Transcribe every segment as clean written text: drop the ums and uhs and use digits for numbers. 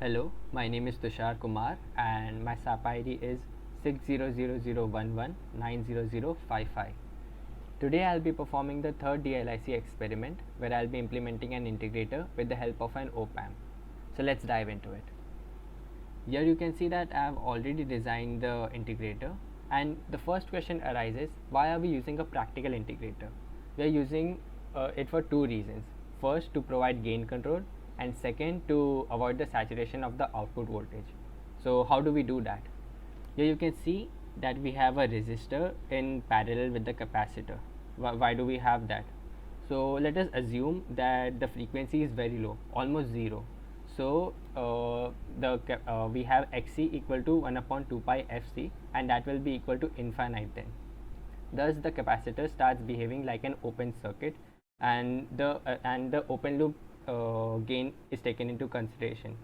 Hello, my name is Tushar Kumar and my SAP ID is 60001190055. Today I'll be performing the third DLIC experiment where I'll be implementing an integrator with the help of an op-amp. So let's dive into it. Here you can see that I have already designed the integrator, and the first question arises, why are we using a practical integrator? We are using it for two reasons. First, to provide gain control, and second, to avoid the saturation of the output voltage. So how do we do that? Here you can see that we have a resistor in parallel with the capacitor. Why do we have that? So let us assume that the frequency is very low, almost zero. So we have Xc equal to 1 upon 2 pi Fc, and that will be equal to infinite then. Thus the capacitor starts behaving like an open circuit, and the open loop gain is taken into consideration.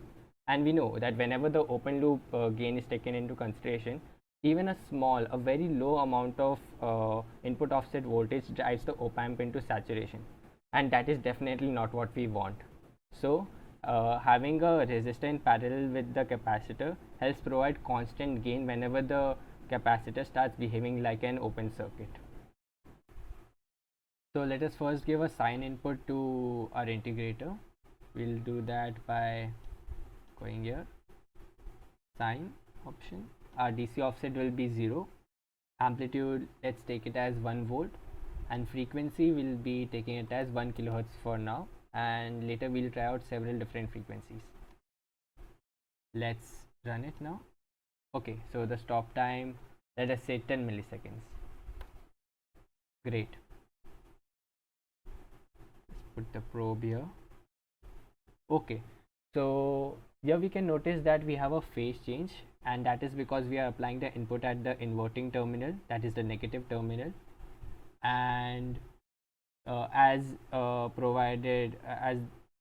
And we know that whenever the open loop gain is taken into consideration, even a very low amount of input offset voltage drives the op amp into saturation, and that is definitely not what we want. So having a resistor in parallel with the capacitor helps provide constant gain whenever the capacitor starts behaving like an open circuit. So let us first give a sine input to our integrator. We'll do that by going here, sine option. Our DC offset will be 0. Amplitude, let's take it as 1 volt, and frequency will be taking it as 1 kilohertz for now, and later we'll try out several different frequencies. Let's run it now. Okay, so the stop time, let us say 10 milliseconds. Great. Let's put the probe here. Okay, so here we can notice that we have a phase change, and that is because we are applying the input at the inverting terminal, that is the negative terminal. And as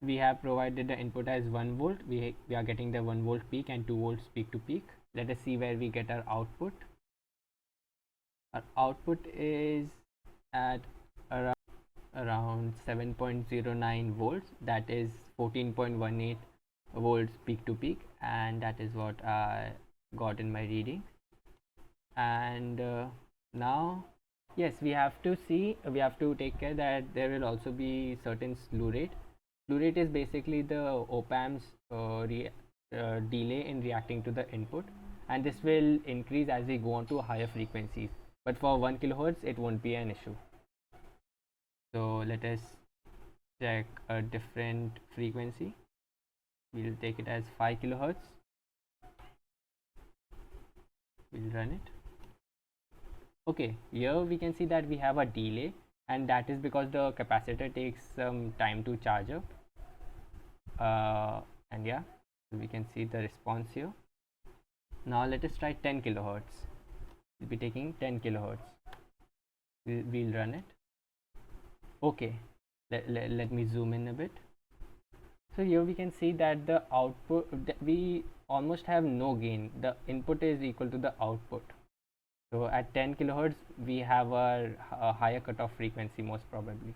we have provided the input as 1 volt, we are getting the 1 volt peak and 2 volts peak to peak. Let us see where we get our output. Our output is at around 7.09 volts, that is 14.18 volts peak to peak, and that is what I got in my reading. And now, yes, we have to take care that there will also be certain slew rate. Slew rate is basically the op amp's delay in reacting to the input, and this will increase as we go on to higher frequencies, but for 1 kilohertz it won't be an issue. So let us check a different frequency. We'll take it as 5 kilohertz. We'll run it. Okay, here we can see that we have a delay, and that is because the capacitor takes some time to charge up. And yeah, we can see the response here. Now let us try 10 kilohertz. We'll be taking 10 kilohertz. We'll run it. Okay, let me zoom in a bit. So here we can see that the output, we almost have no gain. The input is equal to the output. So at 10 kilohertz we have a higher cutoff frequency most probably.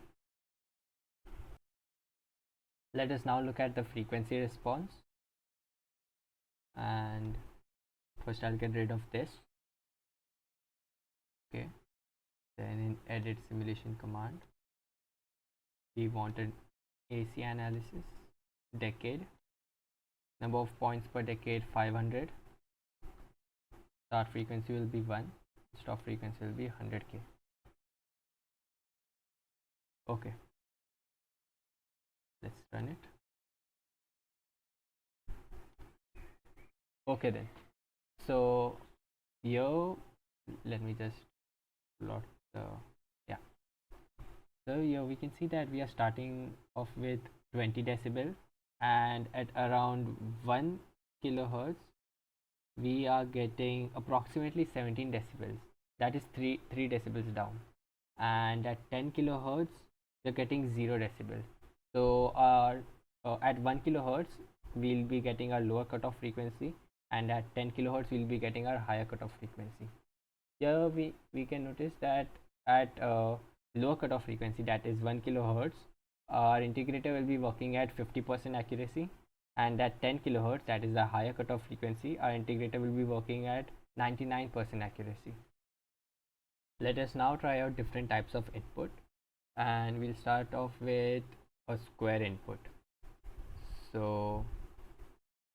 Let us now look at the frequency response, and first I'll get rid of this. Okay, then in edit simulation command, we wanted AC analysis, decade, number of points per decade 500, start frequency will be 1, stop frequency will be 100k. Okay, let's run it. Okay then, so here let me just plot the, yeah, so here we can see that we are starting off with 20 decibel, and at around 1 kilohertz we are getting approximately 17 decibels, that is 3 decibels down. And at 10 kilohertz we're getting 0 decibels. So at 1 kilohertz we'll be getting our lower cutoff frequency, and at 10 kilohertz we'll be getting our higher cutoff frequency. Here we can notice that at lower cutoff frequency, that is 1 kilohertz, our integrator will be working at 50% accuracy, and at 10 kilohertz, that is the higher cutoff frequency, our integrator will be working at 99% accuracy. Let us now try out different types of input, and we'll start off with a square input. So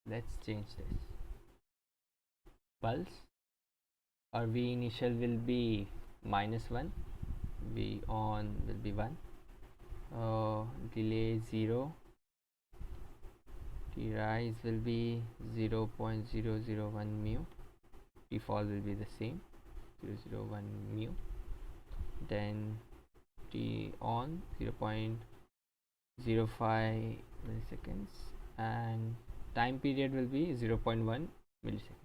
let's change this. Pulse, our V initial will be -1, V on will be 1, delay 0, T rise will be 0.001 mu, T fall will be the same, 001 mu, then T on 0.05 milliseconds, and time period will be 0.1 millisecond.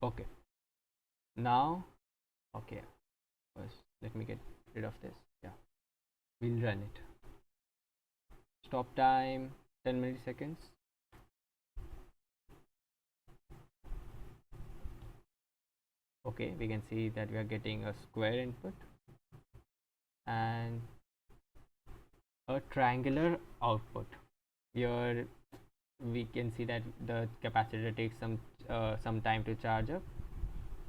Okay, now first let me get rid of this. Yeah, we'll run it. Stop time 10 milliseconds. Okay, we can see that we are getting a square input and a triangular output. Here we can see that the capacitor takes some time to charge up.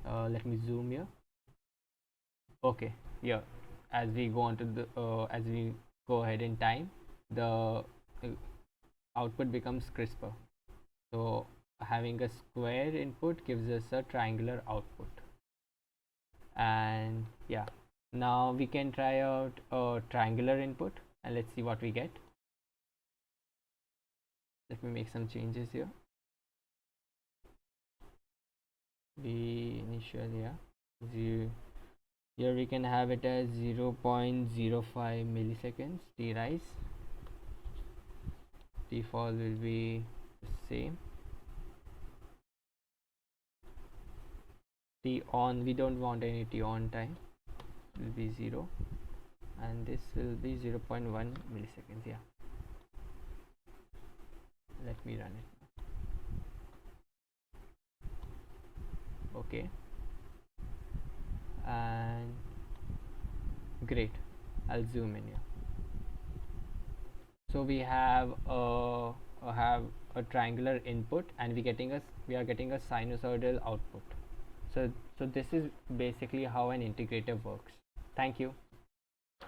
Let me zoom here. Okay, here as we go on to the as we go ahead in time, the output becomes crisper. So having a square input gives us a triangular output. And yeah, now we can try out a triangular input and let's see what we get. Let me make some changes here. The initial, here we can have it as 0.05 milliseconds. T rise, T fall will be the same. T on, we don't want any T on time, it will be 0, and this will be 0.1 milliseconds. Yeah, let me run it. Okay, and great, I'll zoom in here. So we have a triangular input and we are getting a sinusoidal output. So this is basically how an integrator works. Thank you.